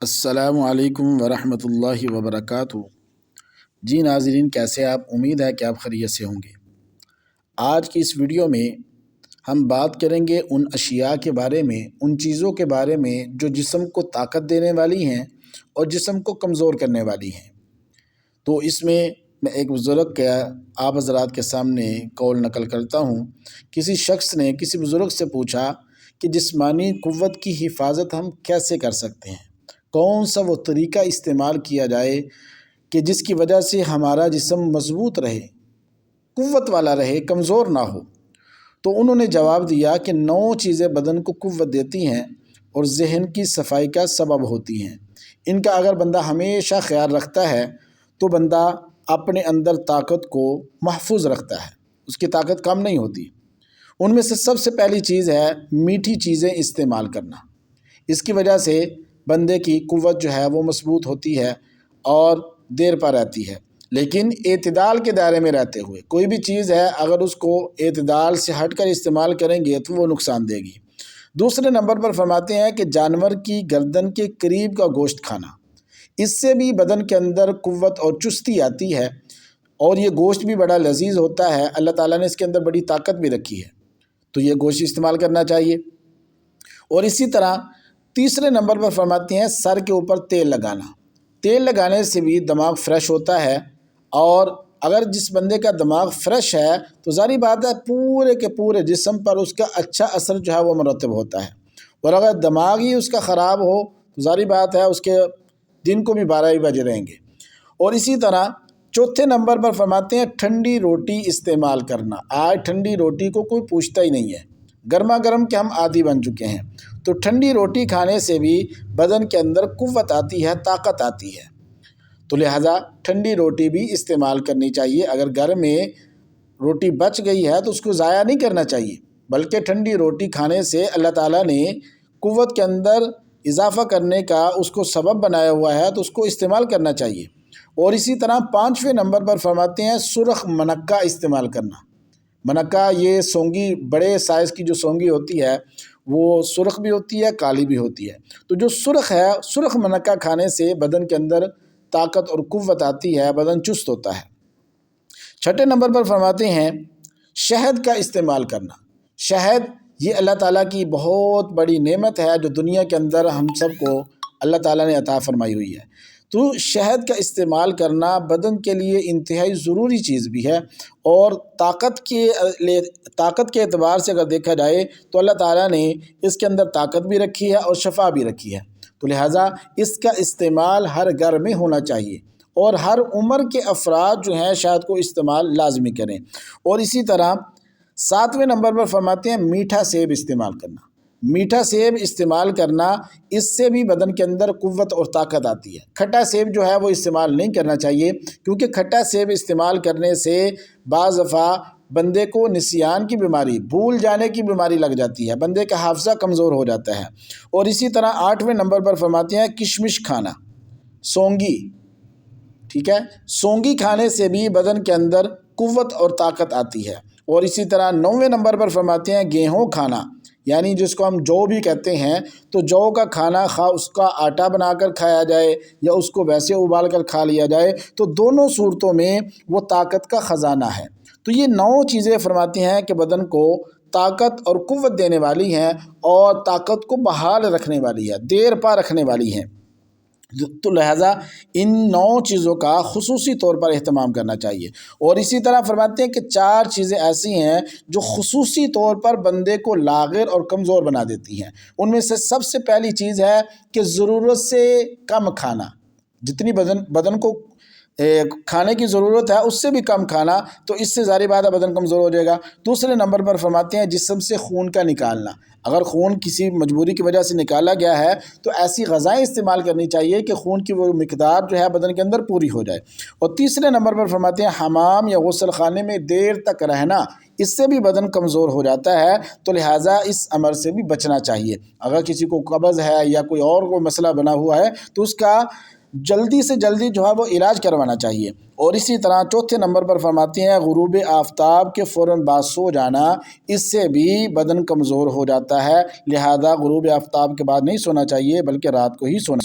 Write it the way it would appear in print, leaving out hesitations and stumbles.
السلام علیکم ورحمۃ اللہ وبرکاتہ۔ جی ناظرین، کیسے آپ؟ امید ہے کہ آپ خیریت سے ہوں گے۔ آج کی اس ویڈیو میں ہم بات کریں گے ان اشیاء کے بارے میں، ان چیزوں کے بارے میں جو جسم کو طاقت دینے والی ہیں اور جسم کو کمزور کرنے والی ہیں۔ تو اس میں ایک بزرگ کا آپ حضرات کے سامنے قول نقل کرتا ہوں۔ کسی شخص نے کسی بزرگ سے پوچھا کہ جسمانی قوت کی حفاظت ہم کیسے کر سکتے ہیں؟ کون سا وہ طریقہ استعمال کیا جائے کہ جس کی وجہ سے ہمارا جسم مضبوط رہے، قوت والا رہے، کمزور نہ ہو؟ تو انہوں نے جواب دیا کہ 9 چیزیں بدن کو قوت دیتی ہیں اور ذہن کی صفائی کا سبب ہوتی ہیں۔ ان کا اگر بندہ ہمیشہ خیال رکھتا ہے تو بندہ اپنے اندر طاقت کو محفوظ رکھتا ہے، اس کی طاقت کم نہیں ہوتی۔ ان میں سے سب سے پہلی چیز ہے میٹھی چیزیں استعمال کرنا۔ اس کی وجہ سے بندے کی قوت جو ہے وہ مضبوط ہوتی ہے اور دیر پا رہتی ہے، لیکن اعتدال کے دائرے میں رہتے ہوئے۔ کوئی بھی چیز ہے اگر اس کو اعتدال سے ہٹ کر استعمال کریں گے تو وہ نقصان دے گی۔ دوسرے نمبر پر فرماتے ہیں کہ جانور کی گردن کے قریب کا گوشت کھانا، اس سے بھی بدن کے اندر قوت اور چستی آتی ہے، اور یہ گوشت بھی بڑا لذیذ ہوتا ہے۔ اللہ تعالیٰ نے اس کے اندر بڑی طاقت بھی رکھی ہے، تو یہ گوشت استعمال کرنا چاہیے۔ اور اسی طرح تیسرے نمبر پر فرماتے ہیں سر کے اوپر تیل لگانا۔ تیل لگانے سے بھی دماغ فریش ہوتا ہے، اور اگر جس بندے کا دماغ فریش ہے تو ظاہری بات ہے پورے کے پورے جسم پر اس کا اچھا اثر جو ہے وہ مرتب ہوتا ہے، اور اگر دماغ ہی اس کا خراب ہو تو ظاہری بات ہے اس کے دن کو بھی 12 ہی بجے رہیں گے۔ اور اسی طرح چوتھے نمبر پر فرماتے ہیں ٹھنڈی روٹی استعمال کرنا۔ آج ٹھنڈی روٹی کو کوئی پوچھتا ہی نہیں ہے، گرما گرم کے ہم عادی بن چکے ہیں۔ تو ٹھنڈی روٹی کھانے سے بھی بدن کے اندر قوت آتی ہے، طاقت آتی ہے، تو لہٰذا ٹھنڈی روٹی بھی استعمال کرنی چاہیے۔ اگر گھر میں روٹی بچ گئی ہے تو اس کو ضائع نہیں کرنا چاہیے، بلکہ ٹھنڈی روٹی کھانے سے اللہ تعالیٰ نے قوت کے اندر اضافہ کرنے کا اس کو سبب بنایا ہوا ہے، تو اس کو استعمال کرنا چاہیے۔ اور اسی طرح 5ویں نمبر پر فرماتے ہیں سرخ منقہ استعمال کرنا۔ منقہ یہ سونگی، بڑے سائز کی جو سونگی ہوتی ہے وہ سرخ بھی ہوتی ہے، کالی بھی ہوتی ہے۔ تو جو سرخ ہے، سرخ منقہ کھانے سے بدن کے اندر طاقت اور قوت آتی ہے، بدن چست ہوتا ہے۔ 6 نمبر پر فرماتے ہیں شہد کا استعمال کرنا۔ شہد یہ اللہ تعالیٰ کی بہت بڑی نعمت ہے جو دنیا کے اندر ہم سب کو اللہ تعالیٰ نے عطا فرمائی ہوئی ہے۔ تو شہد کا استعمال کرنا بدن کے لیے انتہائی ضروری چیز بھی ہے، اور طاقت کے اعتبار سے اگر دیکھا جائے تو اللہ تعالیٰ نے اس کے اندر طاقت بھی رکھی ہے اور شفا بھی رکھی ہے، تو لہٰذا اس کا استعمال ہر گھر میں ہونا چاہیے، اور ہر عمر کے افراد جو ہیں شہد کو استعمال لازمی کریں۔ اور اسی طرح 7ویں نمبر پر فرماتے ہیں میٹھا سیب استعمال کرنا۔ میٹھا سیب استعمال کرنا، اس سے بھی بدن کے اندر قوت اور طاقت آتی ہے۔ کھٹا سیب جو ہے وہ استعمال نہیں کرنا چاہیے، کیونکہ کھٹا سیب استعمال کرنے سے بعض دفعہ بندے کو نسیان کی بیماری، بھول جانے کی بیماری لگ جاتی ہے، بندے کا حافظہ کمزور ہو جاتا ہے۔ اور اسی طرح 8ویں نمبر پر فرماتے ہیں کشمش کھانا، سونگی، ٹھیک ہے، سونگی کھانے سے بھی بدن کے اندر قوت اور طاقت آتی ہے۔ اور اسی طرح 9ویں نمبر پر فرماتے ہیں گیہوں کھانا، یعنی جس کو ہم جو بھی کہتے ہیں، تو جو کا کھانا خواہ اس کا آٹا بنا کر کھایا جائے یا اس کو ویسے ابال کر کھا لیا جائے، تو دونوں صورتوں میں وہ طاقت کا خزانہ ہے۔ تو یہ 9 چیزیں فرماتی ہیں کہ بدن کو طاقت اور قوت دینے والی ہیں، اور طاقت کو بحال رکھنے والی ہے، دیر پا رکھنے والی ہیں۔ تو لہٰذا ان 9 چیزوں کا خصوصی طور پر اہتمام کرنا چاہیے۔ اور اسی طرح فرماتے ہیں کہ 4 چیزیں ایسی ہیں جو خصوصی طور پر بندے کو لاغر اور کمزور بنا دیتی ہیں۔ ان میں سے سب سے پہلی چیز ہے کہ ضرورت سے کم کھانا، جتنی بدن کو کھانے کی ضرورت ہے اس سے بھی کم کھانا، تو اس سے ظاہری بات ہے بدن کمزور ہو جائے گا۔ دوسرے نمبر پر فرماتے ہیں جسم سے خون کا نکالنا۔ اگر خون کسی مجبوری کی وجہ سے نکالا گیا ہے تو ایسی غذائیں استعمال کرنی چاہیے کہ خون کی وہ مقدار جو ہے بدن کے اندر پوری ہو جائے۔ اور تیسرے نمبر پر فرماتے ہیں حمام یا غسل خانے میں دیر تک رہنا، اس سے بھی بدن کمزور ہو جاتا ہے، تو لہٰذا اس امر سے بھی بچنا چاہیے۔ اگر کسی کو قبض ہے یا کوئی اور کوئی مسئلہ بنا ہوا ہے تو اس کا جلدی سے جلدی جو ہے وہ علاج کروانا چاہیے۔ اور اسی طرح 4تھے نمبر پر فرماتے ہیں غروب آفتاب کے فوراً بعد سو جانا، اس سے بھی بدن کمزور ہو جاتا ہے، لہذا غروب آفتاب کے بعد نہیں سونا چاہیے بلکہ رات کو ہی سونا